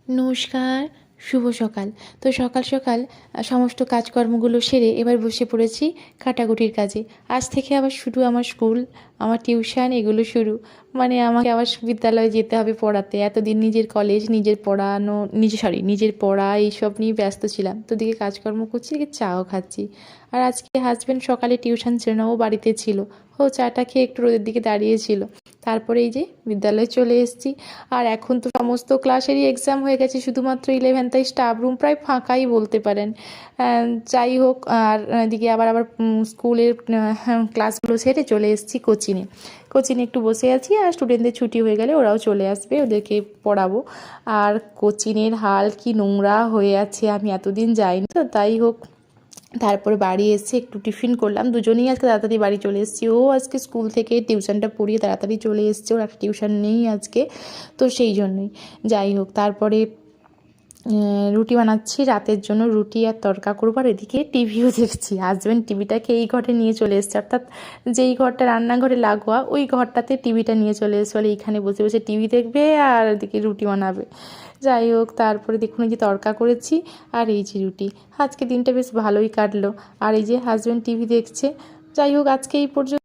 নমস্কার, শুভ সকাল। তো সকাল সকাল সমস্ত কাজকর্মগুলো সেরে এবার বসে পড়েছি কাটাকুটির কাজে। আজ থেকে আবার শুরু আমার স্কুল, আমার টিউশন এগুলো শুরু। মানে আমাকে আবার বিদ্যালয়ে যেতে হবে পড়াতে। এতদিন নিজের কলেজ, নিজের পড়ানো, নিজের পড়া এইসব নিয়ে ব্যস্ত ছিলাম। তো দিকে কাজকর্ম করছি, এদিকে চাও খাচ্ছি। আর আজকে হাসব্যান্ড সকালে টিউশন ছিল না, ও বাড়িতে ছিল। ও চাটা খেয়ে একটু রোদের দিকে দাঁড়িয়েছিল। তারপরে এই যে বিদ্যালয়ে চলে এসেছি। আর এখন তো সমস্ত ক্লাসেরই এক্সাম হয়ে গেছে, শুধুমাত্র 11, তাই স্টাফ রুম প্রায় ফাঁকাই বলতে পারেন। যাই হোক, আর এদিকে আবার আবার স্কুলের ক্লাসগুলো সেরে চলে এসেছি কোচিংয়ে। কোচিংয়ে একটু বসে আছি, আর স্টুডেন্টদের ছুটি হয়ে গেলে ওরাও চলে আসবে, ওদেরকে পড়াবো। আর কোচিংয়ের হাল কি নোংরা হয়ে আছে, আমি এতদিন যাইনি তো, তাই হোক। তারপরে বাড়ি এসে একটু টিফিন করলাম, দুজনেই আজকে তাড়াতাড়ি বাড়ি চলে এসেছি। ও আজকে স্কুল থেকে টিউশনটা পড়িয়ে তাড়াতাড়ি চলে এসছে, ওর একটা টিউশন নেই আজকে, তো সেই জন্যই। যাই হোক, তারপরে রুটি বানাচ্ছি রাতের জন্য, রুটি আর তড়কা করবো। আর এদিকে টিভিও দেখছি। হাজব্যান্ড টিভিটাকে এই ঘরে নিয়ে চলে এসছে, অর্থাৎ যেই ঘরটা রান্নাঘরে লাগোয়া ওই ঘরটাতে টিভিটা নিয়ে চলে এসছে, বলে এইখানে বসে বসে টিভি দেখবে আর এদিকে রুটি বানাবে। যাই হোক, তারপরে দেখুন এই যে তড়কা করেছি আর এই যে রুটি। আজকে দিনটা বেশ ভালোই কাটলো। আর এই যে হাজব্যান্ড টিভি দেখছে। যাই হোক, আজকে এই পর্যন্ত।